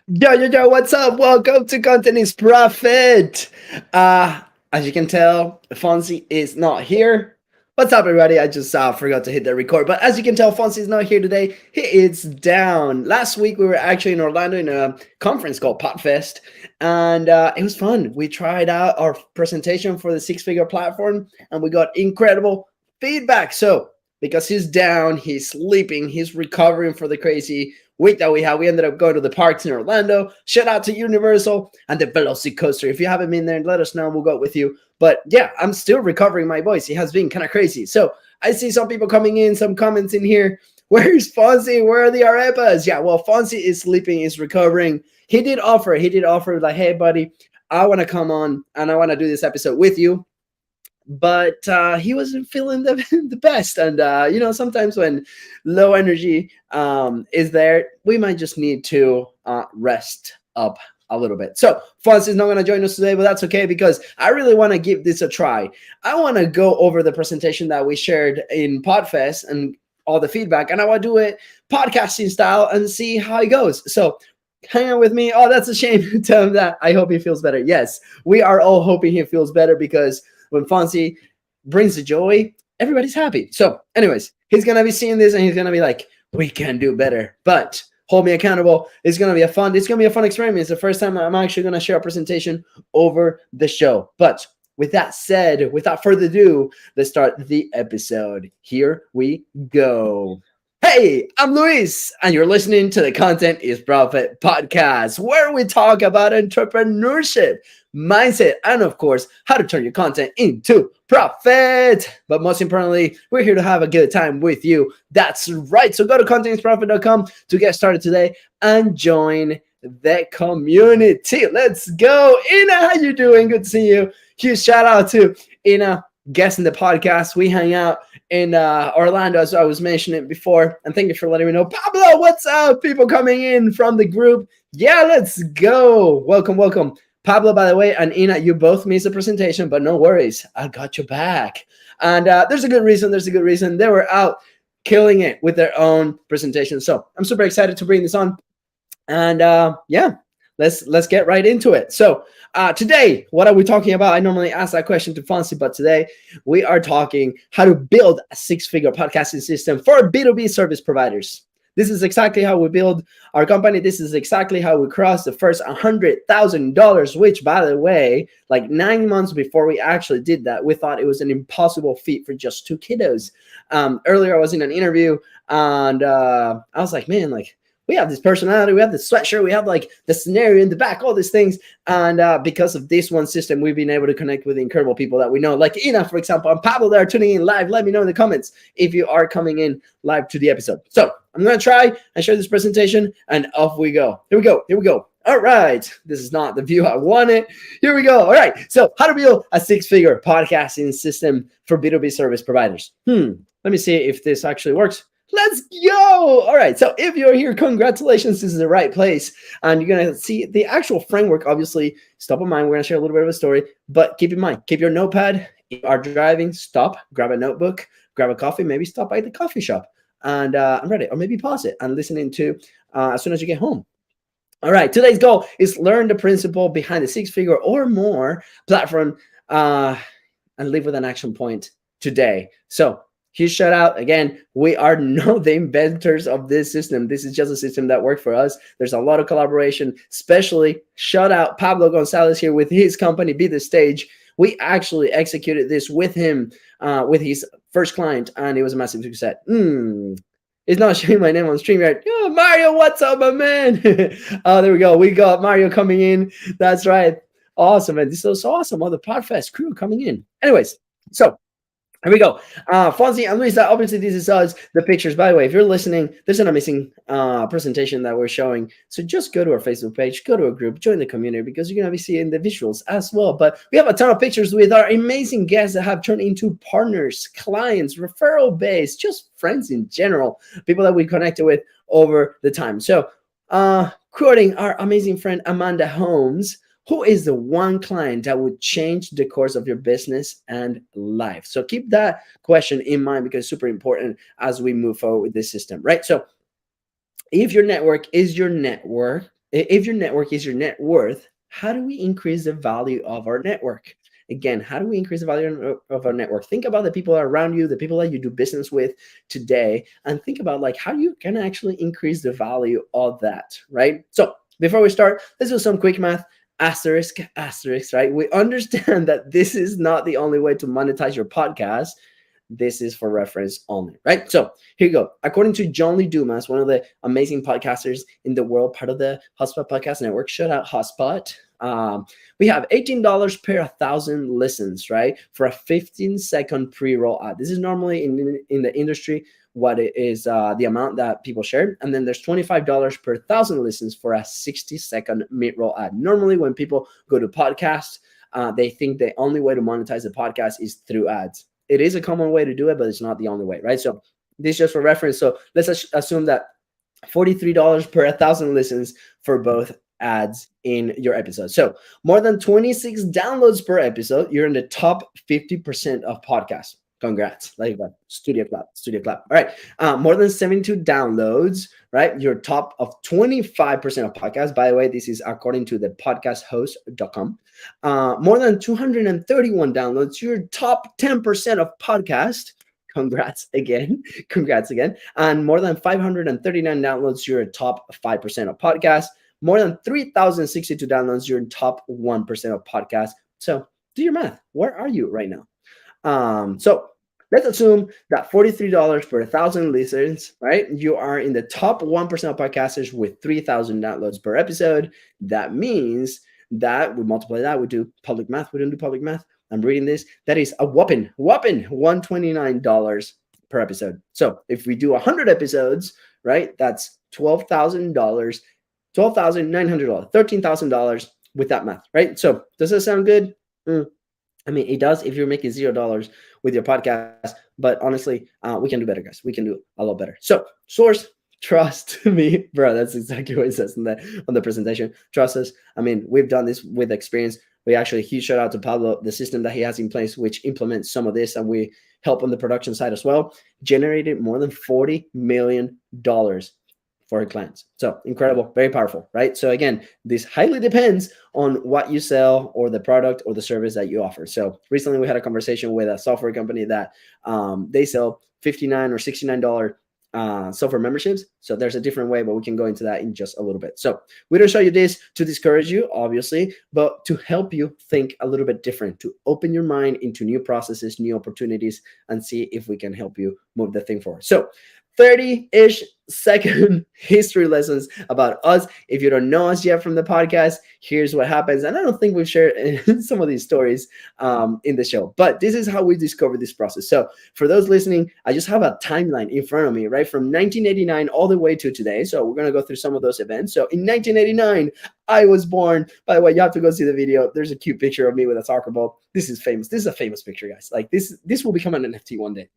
Yo, what's up? Welcome to Content is Profit. Uh, as you can tell, Fonzi is not here. What's up, everybody? I just forgot to hit the record. But as you can tell, Fonzi is not here today. He is down. Last week, we were actually in Orlando in a conference called PodFest, and it was fun. We tried out our presentation for the six-figure platform, and we got incredible feedback. So, because he's down, he's sleeping, he's recovering for the crazy week that we had. We ended up going to the parks in Orlando. Shout out to Universal and the Velocicoaster. If you haven't been there, let us know. We'll go with you. But yeah, I'm still recovering my voice. It has been kind of crazy. So I see some people coming in, some comments in here. Where's Fonzi? Where are the arepas? Yeah, well, Fonzi is sleeping, is recovering. He did offer like, hey, buddy, I want to come on and I want to do this episode with you. But he wasn't feeling the best. And, sometimes when low energy is there, we might just need to rest up a little bit. So Fonz is not going to join us today, but that's okay because I really want to give this a try. I want to go over the presentation that we shared in PodFest and all the feedback, and I want to do it podcasting style and see how it goes. So hang on with me. Oh, that's a shame. Tell him that. I hope he feels better. Yes, we are all hoping he feels better because when Fonzi brings the joy, everybody's happy. So anyways, he's going to be seeing this and he's going to be like, we can do better, but hold me accountable. It's going to be a fun experiment. It's the first time I'm actually going to share a presentation over the show. But with that said, without further ado, let's start the episode. Here we go. Hey, I'm Luis, and you're listening to the Content is Profit podcast, where we talk about entrepreneurship, mindset, and of course, how to turn your content into profit. But most importantly, we're here to have a good time with you. That's right. So go to contentisprofit.com to get started today and join the community. Let's go. Ina, how you doing? Good to see you. Huge shout out to Ina, guest in the podcast. We hang out in Orlando, as I was mentioning before. And thank you for letting me know. Pablo, what's up? People coming in from the group. Yeah, let's go. Welcome. Pablo, by the way, and Ina, you both missed the presentation, but no worries. I got your back. And there's a good reason. They were out killing it with their own presentation. So I'm super excited to bring this on. And yeah, let's get right into it. So today, what are we talking about? I normally ask that question to Fonzi, but today we are talking how to build a six-figure podcasting system for B2B service providers. This is exactly how we build our company. This is exactly how we crossed the first $100,000, which, by the way, like 9 months before we actually did that, we thought it was an impossible feat for just two kiddos. Earlier, I was in an interview, and I was like, man, like, we have this personality, we have this sweatshirt, we have like the scenario in the back, all these things. And because of this one system, we've been able to connect with incredible people that we know, like Ina, for example, and Pablo that are tuning in live. Let me know in the comments if you are coming in live to the episode. So I'm going to try and share this presentation and off we go. Here we go. All right. This is not the view I wanted. Here we go. All right. So how to build a six-figure podcasting system for B2B service providers. Let me see if this actually works. Let's go. All right. So if you're here, congratulations. This is the right place. And you're going to see the actual framework. Obviously, stop in mind. We're going to share a little bit of a story. But keep in mind, keep your notepad. If you are driving, stop, grab a notebook, grab a coffee, maybe stop by the coffee shop. And I'm ready. Or maybe pause it and listen into as soon as you get home. All right. Today's goal is learn the principle behind the six-figure or more platform and live with an action point today. So huge shout out. Again, we are not the inventors of this system. This is just a system that worked for us. There's a lot of collaboration, especially shout out Pablo Gonzalez here with his company, Be The Stage. We actually executed this with him, with his first client, and it was a massive success. It's not showing my name on stream yet. Oh, Mario, what's up, my man? Oh, there we go. We got Mario coming in. That's right. Awesome, man. This is so awesome. All the PodFest crew coming in. Anyways, so here we go. Fonzi and Luisa, obviously this is us, the pictures. By the way, if you're listening, there's an amazing presentation that we're showing. So just go to our Facebook page, go to a group, join the community, because you're going to be seeing the visuals as well. But we have a ton of pictures with our amazing guests that have turned into partners, clients, referral base, just friends in general, people that we connected with over the time. So quoting our amazing friend Amanda Holmes, who is the one client that would change the course of your business and life? So keep that question in mind, because it's super important as we move forward with this system, right? So if your network is your network, if your network is your net worth, how do we increase the value of our network? Again, how do we increase the value of our network? Think about the people around you, the people that you do business with today, and think about like how you can actually increase the value of that, right? So before we start, let's do some quick math. Asterisk, asterisk, right? We understand that this is not the only way to monetize your podcast. This is for reference only, right? So here you go. According to John Lee Dumas, one of the amazing podcasters in the world, part of the Hotspot Podcast Network, shout out Hotspot. We have $18 per 1,000 listens, right? For a 15-second pre-roll ad. This is normally in the industry what it is, the amount that people share. And then there's $25 per 1,000 listens for a 60-second mid-roll ad. Normally when people go to podcasts, they think the only way to monetize the podcast is through ads. It is a common way to do it, but it's not the only way, right? So this is just for reference. So let's assume that $43 per 1,000 listens for both ads in your episode. So more than 26 downloads per episode, you're in the top 50% of podcasts. Congrats. Like that. Studio clap. All right. More than 72 downloads, right? You're top of 25% of podcasts. By the way, this is according to the podcasthost.com. More than 231 downloads, you're top 10% of podcast. Congrats again. And more than 539 downloads, you're a top 5% of podcasts. More than 3,062 downloads, you're in top 1% of podcasts. So do your math. Where are you right now? So let's assume that $43 per 1,000 listeners, right? You are in the top 1% of podcasters with 3,000 downloads per episode. That means that we multiply that, we do public math. We don't do public math. I'm reading this. That is a whopping $129 per episode. So if we do 100 episodes, right, that's $12,000, $12,900, $13,000 with that math, right? So does that sound good? I mean, it does if you're making $0 with your podcast, but honestly, we can do better, guys. We can do a lot better. So source, trust me, bro. That's exactly what it says on the presentation. Trust us. I mean, we've done this with experience. We actually, huge shout out to Pablo, the system that he has in place, which implements some of this, and we help on the production side as well, generated more than $40 million for our clients. So incredible, very powerful, right? So again, this highly depends on what you sell or the product or the service that you offer. So recently we had a conversation with a software company that they sell $59 or $69 software memberships. So there's a different way, but we can go into that in just a little bit. So we don't show you this to discourage you, obviously, but to help you think a little bit different, to open your mind into new processes, new opportunities, and see if we can help you move the thing forward. So 30-ish second history lessons about us. If you don't know us yet from the podcast, here's what happens. And I don't think we've shared some of these stories in the show, but this is how we discovered this process. So for those listening, I just have a timeline in front of me, right? From 1989 all the way to today. So we're going to go through some of those events. So in 1989, I was born. By the way, you have to go see the video. There's a cute picture of me with a soccer ball. This is famous. This is a famous picture, guys. Like this will become an NFT one day.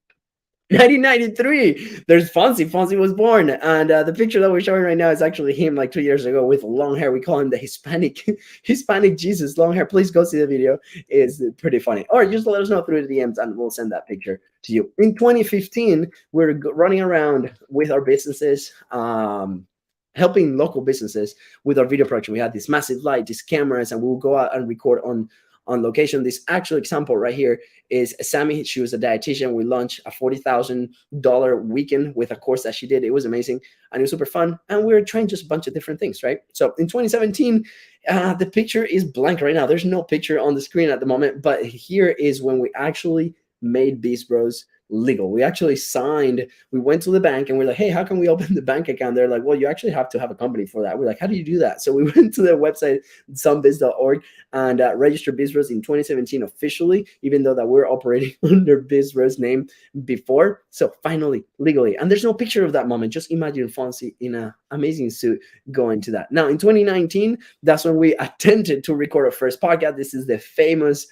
1993, there's Fonzi. Fonzi was born, and the picture that we're showing right now is actually him like 2 years ago with long hair. We call him the Hispanic Jesus, long hair. Please go see the video. It's pretty funny. Or just let us know through the DMs and we'll send that picture to you. In 2015, we're running around with our businesses, helping local businesses with our video production. We had this massive light, these cameras, and we'll go out and record on location. This actual example right here is Sammy. She was a dietitian. We launched a $40,000 weekend with a course that she did. It was amazing and it was super fun. And we were trying just a bunch of different things, right? So in 2017, the picture is blank right now. There's no picture on the screen at the moment, but here is when we actually made Beast Bros legal. We actually signed, we went to the bank and we're like, hey, how can we open the bank account? They're like, well, you actually have to have a company for that. We're like, how do you do that? So we went to their website, somebiz.org, and registered BizRose in 2017 officially, even though that we're operating under BizRose name before. So finally, legally. And there's no picture of that moment. Just imagine Fonzie in an amazing suit going to that. Now, in 2019, that's when we attempted to record our first podcast. This is the famous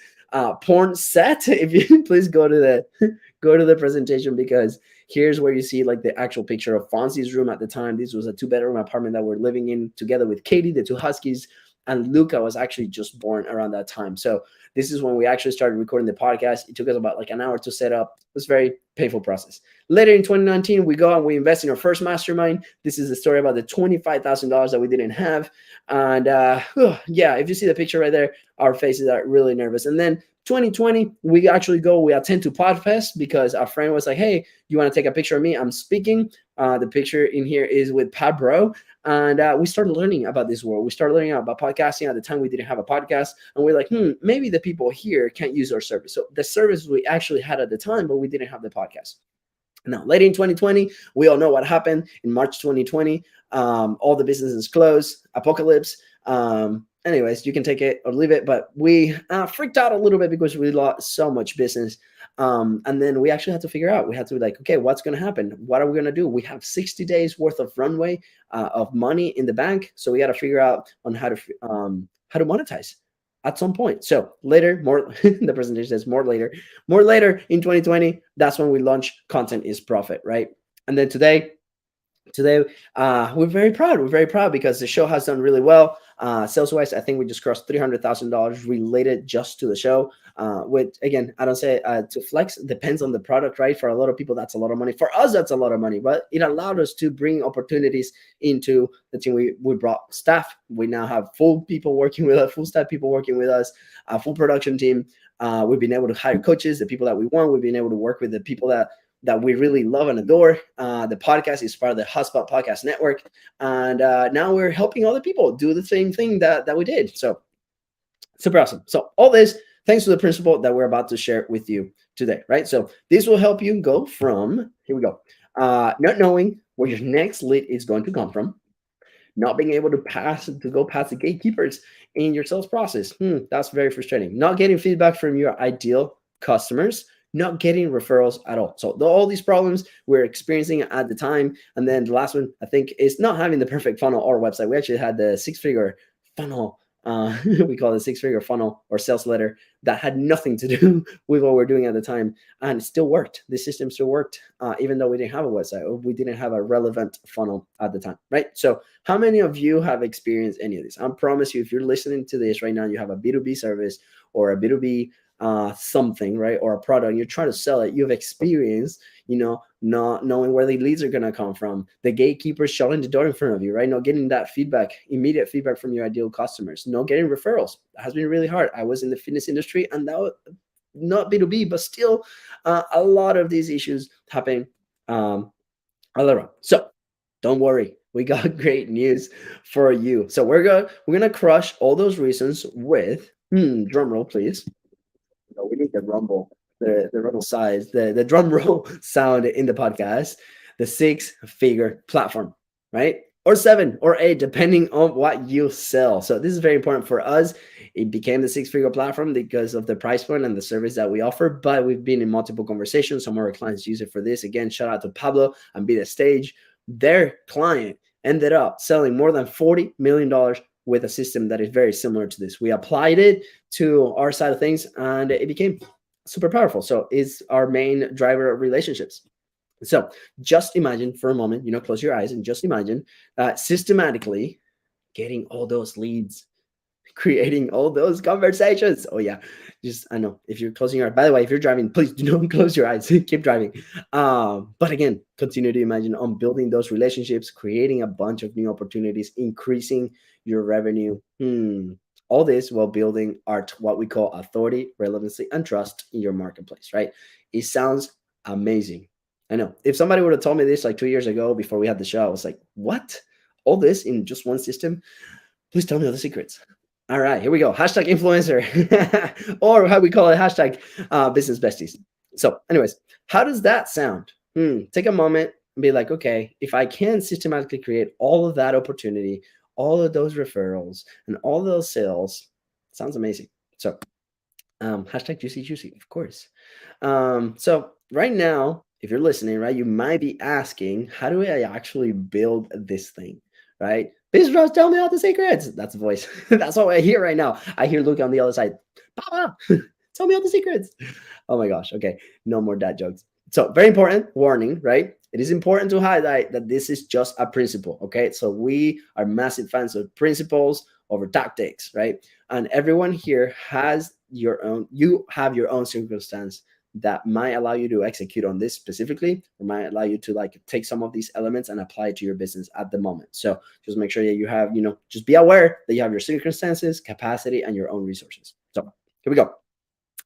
porn set. If you please go to the presentation, because here's where you see like the actual picture of Fonzie's room at the time. This was a 2-bedroom apartment that we're living in together with Katie, the 2 huskies, and Luca was actually just born around that time. So this is when we actually started recording the podcast. It took us about like an hour to set up. It was a very painful process. Later in 2019, we go and we invest in our first mastermind. This is the story about the $25,000 that we didn't have. And yeah, if you see the picture right there, our faces are really nervous. And then 2020, we actually we attend to PodFest because our friend was like, hey, you want to take a picture of me? I'm speaking. The picture in here is with Pat Bro. And we started learning about this world. We started learning about podcasting. At the time, we didn't have a podcast. And we're like, maybe the people here can't use our service. So the service we actually had at the time, but we didn't have the podcast. Now, later in 2020, we all know what happened. In March 2020, all the businesses closed, apocalypse. Anyways, you can take it or leave it, but we freaked out a little bit because we lost so much business. And then we actually had to figure out, we had to be like, okay, what's going to happen? What are we going to do? We have 60 days worth of runway of money in the bank. So we got to figure out on how to monetize at some point. So later, more the presentation says more later in 2020, that's when we launched Content is Profit, right? And then today we're very proud. We're very proud because the show has done really well. Sales wise, I think we just crossed $300,000 related just to the show. Which again, I don't say to flex, depends on the product, right? For a lot of people, that's a lot of money. For us, that's a lot of money, but it allowed us to bring opportunities into the team. We brought staff. We now have full staff people working with us, a full production team. We've been able to hire coaches, the people that we want. We've been able to work with the people that we really love and adore. The podcast is part of the Hotspot Podcast Network. And now we're helping other people do the same thing that we did. So super awesome. So all this, thanks to the principle that we're about to share with you today, right? So this will help you go from, here we go, not knowing where your next lead is going to come from, not being able to go past the gatekeepers in your sales process. That's very frustrating. Not getting feedback from your ideal customers, not getting referrals at all. So all these problems we're experiencing at the time. And then the last one, I think, is not having the perfect funnel or website. We actually had the 6-figure funnel. We call it 6-figure funnel or sales letter that had nothing to do with what we're doing at the time. And it still worked. The system still worked, even though we didn't have a website or we didn't have a relevant funnel at the time, right? So how many of you have experienced any of this? I promise you, if you're listening to this right now, you have a B2B service or a B2B something, right, or a product, and you're trying to sell it, you've experienced, not knowing where the leads are going to come from, the gatekeepers shutting the door in front of you, right? Not getting that immediate feedback from your ideal customers, not getting referrals. That has been really hard. I was in the fitness industry, and that was not B2B, but still a lot of these issues happen all around. So don't worry, we got great news for you. So we're gonna crush all those reasons with drum roll, please. We need the rumble, the rumble size, the drum roll sound in the podcast, the 6-figure platform, right? Or 7 or 8, depending on what you sell. So this is very important for us. It became the 6-figure platform because of the price point and the service that we offer, but we've been in multiple conversations. Some of our clients use it for this. Again, shout out to Pablo and Be the Stage. Their client ended up selling more than $40 million with a system that is very similar to this. We applied it to our side of things and it became super powerful. So it's our main driver of relationships. So just imagine for a moment, close your eyes and just imagine systematically getting all those leads, creating all those conversations. Oh yeah, I know if you're closing your eyes, by the way, if you're driving, please don't close your eyes, keep driving. But again, continue to imagine on building those relationships, creating a bunch of new opportunities, increasing your revenue. All this while building what we call authority, relevancy, and trust in your marketplace, right? It sounds amazing. I know if somebody would have told me this like 2 years ago before we had the show, I was like, what? All this in just one system? Please tell me all the secrets. All right, here we go. Hashtag influencer, or how we call it, hashtag business besties. So, anyways, how does that sound? Take a moment and be like, okay, if I can systematically create all of that opportunity, all of those referrals, and all those sales, sounds amazing. So, hashtag juicy juicy, of course. So right now, if you're listening, right, you might be asking, how do I actually build this thing, right? Business Bros, tell me all the secrets. That's the voice. That's what I hear right now. I hear Luke on the other side. Papa, tell me all the secrets. Oh my gosh. Okay, no more dad jokes. So very important warning, right? It is important to highlight that this is just a principle. Okay, so we are massive fans of principles over tactics, right? And everyone here has your own. You have your own circumstance that might allow you to execute on this specifically, or might allow you to like take some of these elements and apply it to your business at the moment. So just make sure that you have, just be aware that you have your circumstances, capacity, and your own resources. So here we go.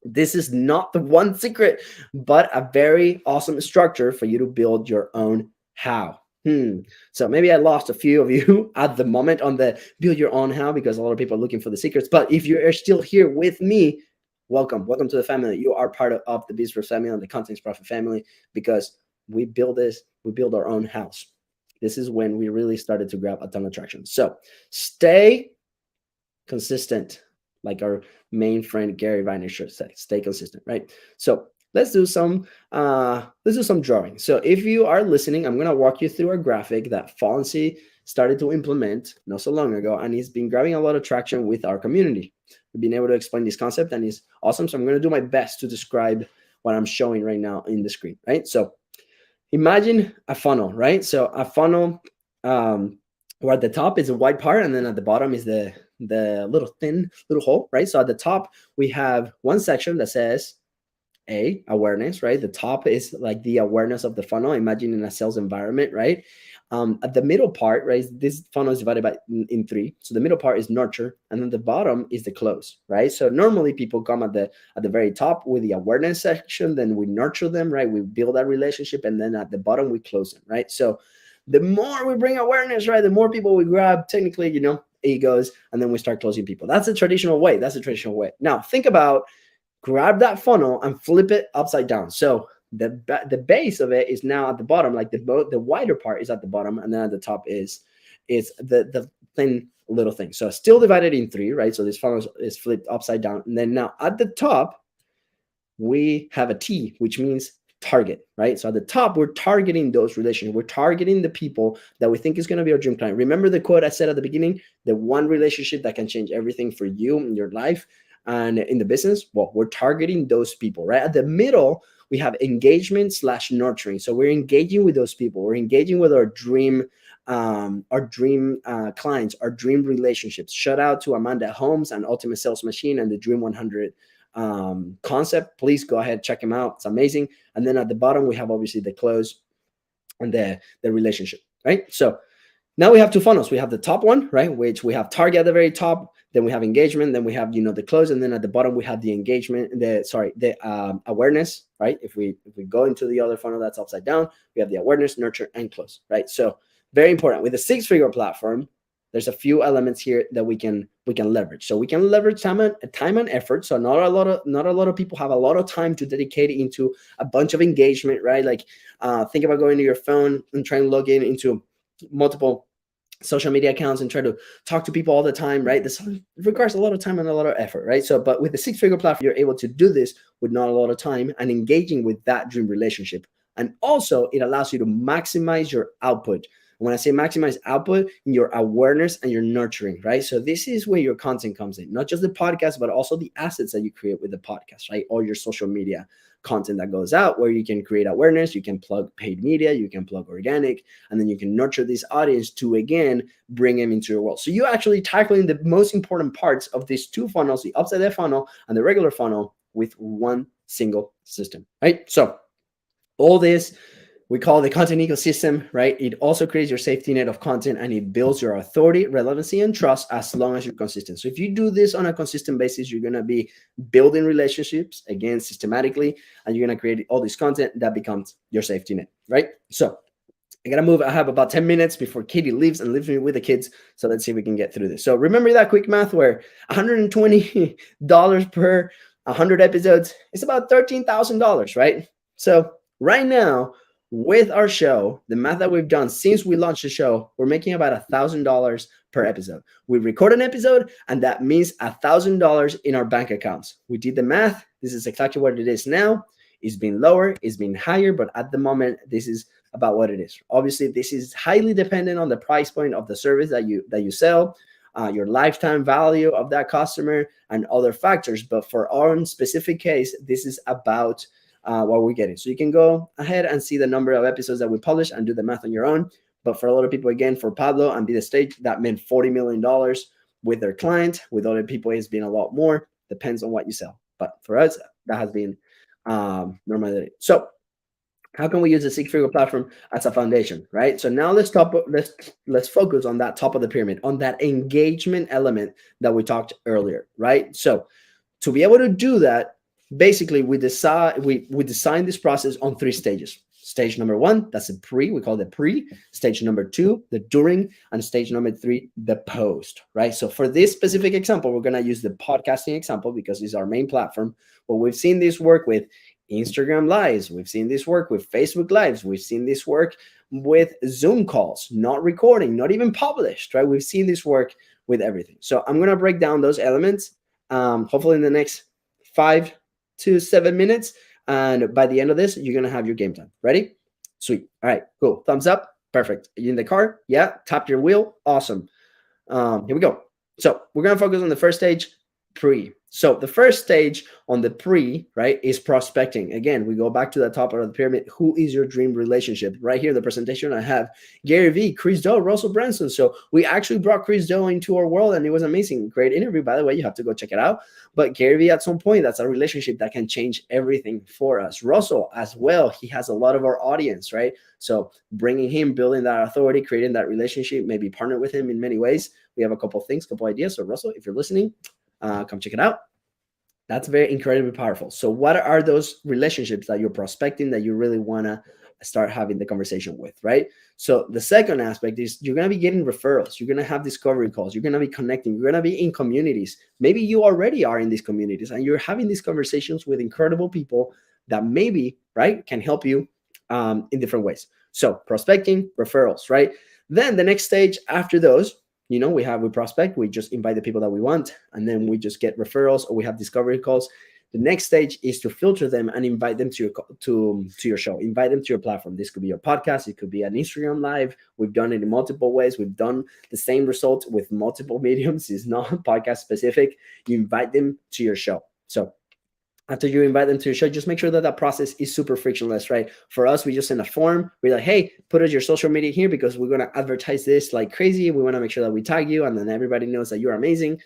This is not the one secret, but a very awesome structure for you to build your own how. So maybe I lost a few of you at the moment on the build your own how, because a lot of people are looking for the secrets. But if you are still here with me, welcome to the family. You are part of the Business family and the Content Profit family, because we build our own house. This is when we really started to grab a ton of traction. So stay consistent, like our main friend Gary Vaynerchuk said. Stay consistent, right? So let's do some drawing. So if you are listening, I'm gonna walk you through a graphic that Fonzi started to implement not so long ago, and he's been grabbing a lot of traction with our community. We've been able to explain this concept, and it's awesome. So I'm gonna do my best to describe what I'm showing right now in the screen, right? So imagine a funnel, right? So a funnel, where at the top is a white part, and then at the bottom is the little thin little hole, right? So at the top we have one section that says awareness, right? The top is like the awareness of the funnel. Imagine in a sales environment, right? At the middle part, right? This funnel is divided in three. So the middle part is nurture, and then the bottom is the close, right? So normally people come at the very top with the awareness section, then we nurture them, right? We build that relationship, and then at the bottom we close them, right? So the more we bring awareness, right, the more people we grab, technically, egos, and then we start closing people. That's the traditional way. Now think about, grab that funnel and flip it upside down. So the base of it is now at the bottom, like the wider part is at the bottom, and then at the top is the thin little thing. So still divided in three, right? So this funnel is flipped upside down, and then now at the top we have a T, which means target, right? So at the top, we're targeting those relationships. We're targeting the people that we think is going to be our dream client. Remember the quote I said at the beginning, the one relationship that can change everything for you in your life and in the business? Well, we're targeting those people, right? At the middle, we have engagement / nurturing. So we're engaging with those people. We're engaging with our dream clients, our dream relationships. Shout out to Amanda Holmes and Ultimate Sales Machine and the Dream 100 concept. Please go ahead, check them out. It's amazing. And then at the bottom, we have obviously the close and the relationship, right? So now we have two funnels. We have the top one, right, which we have target at the very top. Then we have engagement. Then we have, the close. And then at the bottom, we have the engagement, the awareness, right? If we go into the other funnel that's upside down, we have the awareness, nurture, and close, right? So very important. With a six-figure platform, there's a few elements here that we can leverage. So we can leverage time and effort. So not a lot of people have a lot of time to dedicate into a bunch of engagement, right? Like think about going to your phone and trying to log into multiple social media accounts and try to talk to people all the time, right? This requires a lot of time and a lot of effort, right? So, but with the six-figure platform, you're able to do this with not a lot of time and engaging with that dream relationship. And also it allows you to maximize your output. When I say maximize output, your awareness and your nurturing, right? So this is where your content comes in, not just the podcast, but also the assets that you create with the podcast, right? All your social media content that goes out, where you can create awareness, you can plug paid media, you can plug organic, and then you can nurture this audience to, again, bring them into your world. So you're actually tackling the most important parts of these two funnels, the upside down funnel and the regular funnel, with one single system, right? So all this we call the content ecosystem, right? It also creates your safety net of content, and it builds your authority, relevancy, and trust as long as you're consistent. So if you do this on a consistent basis, you're going to be building relationships, again, systematically, and you're going to create all this content that becomes your safety net, right? So I got to move. I have about 10 minutes before Katie leaves and leaves me with the kids. So let's see if we can get through this. So remember that quick math where $120 per 100 episodes, it's about $13,000, right? So right now, with our show, the math that we've done since we launched the show, we're making about $1,000 per episode. We record an episode, and that means $1,000 in our bank accounts. We did the math. This is exactly what it is now. It's been lower, it's been higher, but at the moment, this is about what it is. Obviously, this is highly dependent on the price point of the service that you sell, your lifetime value of that customer, and other factors. But for our own specific case, this is about what we're getting. So you can go ahead and see the number of episodes that we publish and do the math on your own. But for a lot of people, again, for Pablo and Be the Stage, that meant $40 million with their client. With other people, it's been a lot more. Depends on what you sell. But for us, that has been normality. So how can we use the six-figure platform as a foundation, right? So now let's focus on that top of the pyramid, on that engagement element that we talked earlier, right? So to be able to do that, basically we design this process on 3 stages. Stage number 1, that's a pre, we call it pre. Stage number 2, the during, and stage number 3, the post, right? So for this specific example, we're going to use the podcasting example because it's our main platform. But we've seen this work with Instagram lives, we've seen this work with Facebook lives, we've seen this work with Zoom calls, not recording, not even published, right? We've seen this work with everything. So I'm going to break down those elements, hopefully in the next 5 to 7 minutes. And by the end of this, you're going to have your game time. Ready? Sweet. All right, cool. Thumbs up. Perfect. Are you in the car? Yeah. Tap your wheel. Awesome. Here we go. So we're going to focus on the first stage, pre. So the first stage on the pre, right, is prospecting. Again, we go back to the top of the pyramid. Who is your dream relationship? Right here, the presentation I have Gary Vee, Chris Do, Russell Branson. So we actually brought Chris Do into our world, and it was amazing. Great interview, by the way. You have to go check it out. But Gary Vee, at some point, that's a relationship that can change everything for us. Russell as well. He has a lot of our audience, right? So bringing him, building that authority, creating that relationship, maybe partner with him in many ways. We have a couple of things, couple ideas. So Russell, if you're listening, come check it out. That's very incredibly powerful. So what are those relationships that you're prospecting that you really want to start having the conversation with, right? So the second aspect is you're going to be getting referrals. You're going to have discovery calls. You're going to be connecting. You're going to be in communities. Maybe you already are in these communities and you're having these conversations with incredible people that maybe, right, can help you in different ways. So prospecting, referrals, right? Then the next stage after those, we prospect, we just invite the people that we want, and then we just get referrals or we have discovery calls. The next stage is to filter them and invite them to your show, invite them to your platform. This could be your podcast, it could be an Instagram live. We've done it in multiple ways. We've done the same results with multiple mediums. It's not podcast specific. You invite them to your show. So after you invite them to your show, just make sure that process is super frictionless, right? For us, we just send a form. We're like, hey, put us your social media here because we're going to advertise this like crazy. We want to make sure that we tag you and then everybody knows that you're amazing.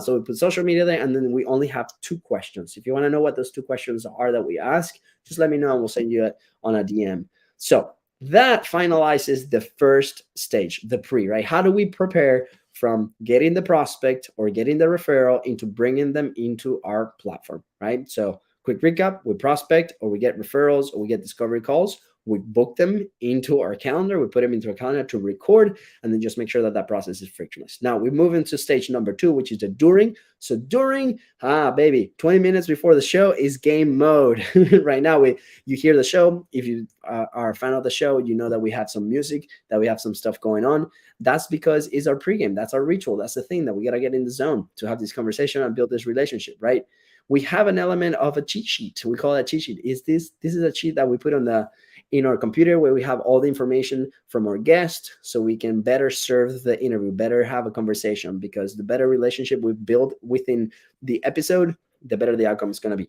So we put social media there, and then we only have 2 questions. If you want to know what those 2 questions are that we ask, just let me know and we'll send you on a DM. So that finalizes the first stage, the pre, right? How do we prepare from getting the prospect or getting the referral into bringing them into our platform, right? So quick recap, we prospect or we get referrals or we get discovery calls. We book them into our calendar. We put them into our calendar to record, and then just make sure that process is frictionless. Now we move into stage number 2, which is the during. So during, baby, 20 minutes before the show is game mode. Right now, you hear the show. If you are a fan of the show, you know that we have some music, that we have some stuff going on. That's because it's our pregame. That's our ritual. That's the thing that we got to get in the zone to have this conversation and build this relationship, right? We have an element of a cheat sheet. We call it a cheat sheet. This is a cheat that we put in our computer where we have all the information from our guest so we can better serve the interview, better have a conversation, because the better relationship we build within the episode, the better the outcome is going to be.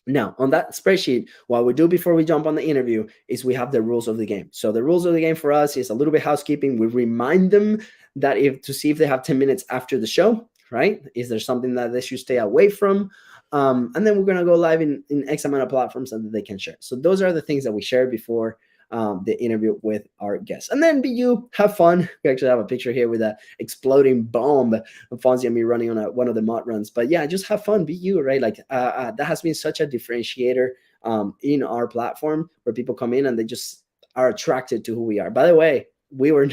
Now, on that spreadsheet, what we do before we jump on the interview is we have the rules of the game. So the rules of the game for us is a little bit housekeeping. We remind them that to see if they have 10 minutes after the show, right? Is there something that they should stay away from? And then we're going to go live in X amount of platforms so that they can share. So those are the things that we share before the interview with our guests. And then be you, have fun. We actually have a picture here with a exploding bomb of Fonzi and me running on one of the mod runs. But yeah, just have fun, be you, right? Like that has been such a differentiator in our platform, where people come in and they just are attracted to who we are. By the way, we were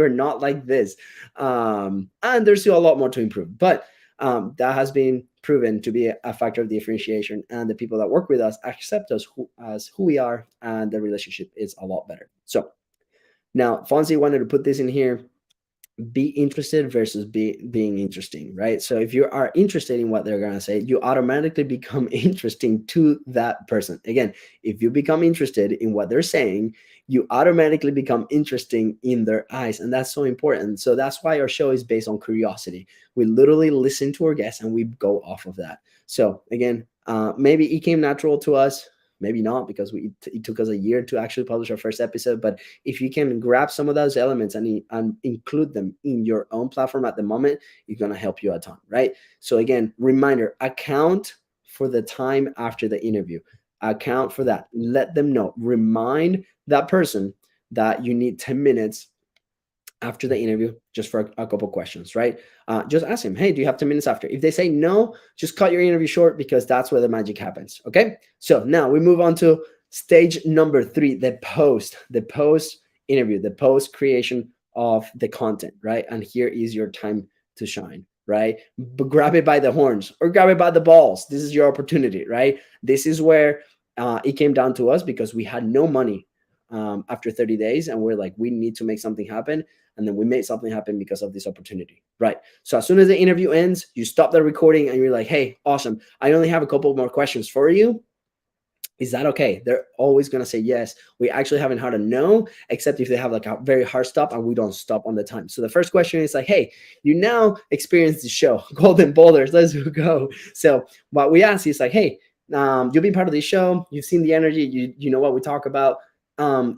not like this. And there's still a lot more to improve. But That has been proven to be a factor of differentiation, and the people that work with us accept us as who we are, and the relationship is a lot better. So now Fonzie wanted to put this in here: be interested versus being interesting, right? So if you are interested in what they're going to say, you automatically become interesting to that person. Again, if you become interested in what they're saying, you automatically become interesting in their eyes, and that's so important. So that's why our show is based on curiosity. We literally listen to our guests and we go off of that. So again, maybe it came natural to us, maybe not, because it took us a year to actually publish our first episode. But if you can grab some of those elements and include them in your own platform at the moment, it's going to help you a ton, right? So again, reminder: account for the time after the interview. Account for that. Let them know. Remind that person that you need 10 minutes after the interview just for a couple questions, right? Just ask him, hey, do you have 10 minutes after? If they say no, just cut your interview short, because that's where the magic happens. Okay. So now we move on to stage number 3, the post interview, the post creation of the content, right? And here is your time to shine, right? But grab it by the horns or grab it by the balls. This is your opportunity, right? This is where it came down to us, because we had no money after 30 days, and we're like, we need to make something happen. And then we made something happen because of this opportunity, right? So as soon as the interview ends, you stop the recording and you're like, hey, awesome, I only have a couple more questions for you. Is that okay? They're always going to say yes. We actually haven't had a no, except if they have like a very hard stop and we don't stop on the time. So the first question is like, hey, you now experience the show, Golden Boulders, let's go. So what we ask is like, hey, you've been part of this show, you've seen the energy, you know what we talk about.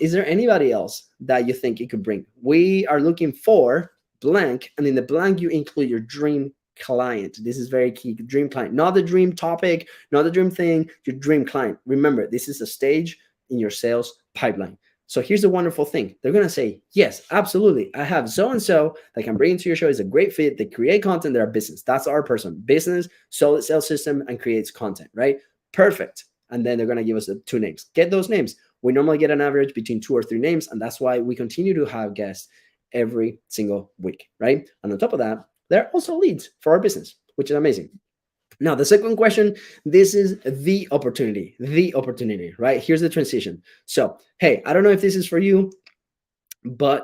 Is there anybody else that you think it could bring? We are looking for blank, and in the blank you include your dream client. This is very key. Dream client, not the dream topic, not the dream thing, your dream client. Remember, this is a stage in your sales pipeline. So here's the wonderful thing: they're going to say, yes, absolutely, I have so and so that can bring into your show, is a great fit, they create content, they're a business. That's our person: business, solid sales system, and creates content, right? Perfect. And then they're going to give us the 2 names. Get those names. We normally get an average between 2 or 3 names, and that's why we continue to have guests every single week, right? And on top of that, they're also leads for our business, which is amazing. Now, the second question: this is the opportunity, right? Here's the transition. So, hey, I don't know if this is for you,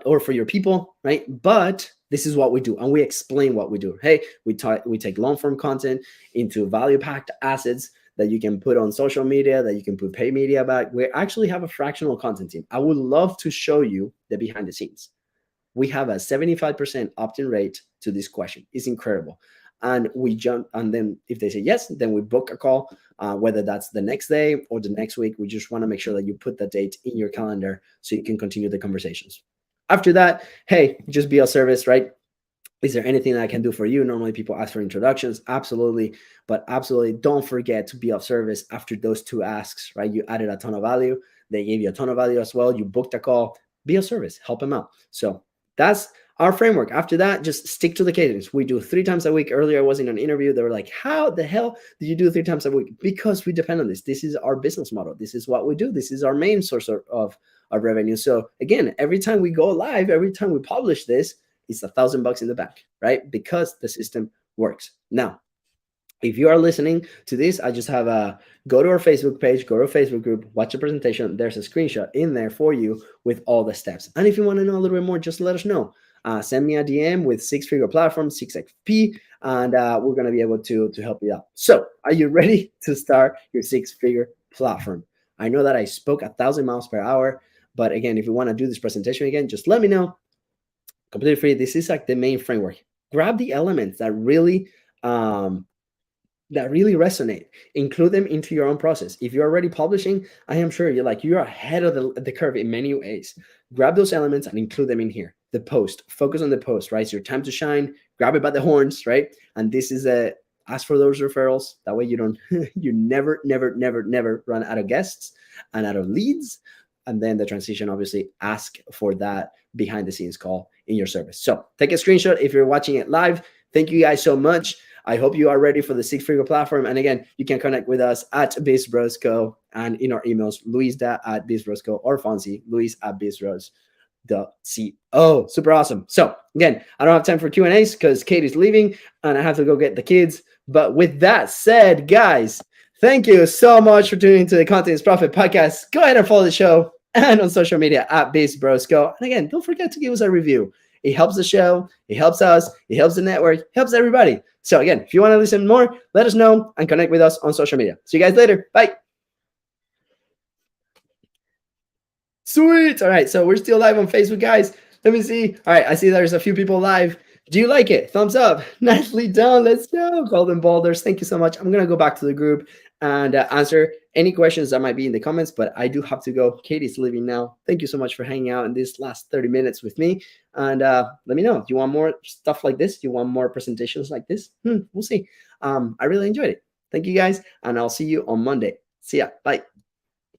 or for your people, right? But this is what we do, and we explain what we do. Hey, we take long form content into value packed assets that you can put on social media, that you can put paid media back. We actually have a fractional content team. I would love to show you the behind the scenes. We have a 75% opt-in rate to this question. It's incredible. And we jump, and then if they say yes, then we book a call, whether that's the next day or the next week. We just want to make sure that you put the date in your calendar so you can continue the conversations. After that, hey, just be of service, right? Is there anything that I can do for you? Normally people ask for introductions. Absolutely. But absolutely don't forget to be of service after those 2 asks, right? You added a ton of value. They gave you a ton of value as well. You booked a call. Be of service. Help them out. So that's our framework. After that, just stick to the cadence. We do 3 times a week. Earlier, I was in an interview. They were like, how the hell did you do 3 times a week? Because we depend on this. This is our business model. This is what we do. This is our main source of revenue. So again, every time we go live, every time we publish this, it's $1,000 in the bank, right? Because the system works. Now, if you are listening to this, I just have go to our Facebook page, go to our Facebook group, watch the presentation. There's a screenshot in there for you with all the steps. And if you want to know a little bit more, just let us know. Send me a DM with 6-figure platform, 6XP, and we're going to be able to help you out. So are you ready to start your 6-figure platform? I know that I spoke 1,000 miles per hour, but again, if you want to do this presentation again, just let me know. Completely free. This is like the main framework. Grab the elements that really resonate. Include them into your own process. If you're already publishing, I am sure you're ahead of the curve in many ways. Grab those elements and include them in here. The post. Focus on the post, right? It's your time to shine. Grab it by the horns, right? And this is ask for those referrals. That way you don't you never run out of guests and out of leads. And then the transition, obviously, ask for that behind the scenes call in your service. So take a screenshot if you're watching it live. Thank you guys so much. I hope you are ready for the 6-figure platform. And again, you can connect with us at BizBrosCo and in our emails, Luis@BizBrosCo or Fonzi, Luis@BizBros.co. Super awesome. So again, I don't have time for Q&As because Katie's leaving and I have to go get the kids. But with that said, guys, thank you so much for tuning into the Content is Profit podcast. Go ahead and follow the show and on social media at Beast Bros Go. And again, don't forget to give us a review. It helps the show, it helps us, it helps the network, it helps everybody. So again, if you want to listen more, let us know and connect with us on social media. See you guys later. Bye. Sweet. All right, so we're still live on Facebook, guys. Let me see. All right, I see there's a few people live. Do you like it? Thumbs up. Nicely done. Let's go. Golden Boulders. Thank you so much. I'm going to go back to the group and answer any questions that might be in the comments, but I do have to go. Katie's leaving now. Thank you so much for hanging out in these last 30 minutes with me. And let me know. Do you want more stuff like this? Do you want more presentations like this? We'll see. I really enjoyed it. Thank you, guys. And I'll see you on Monday. See ya. Bye.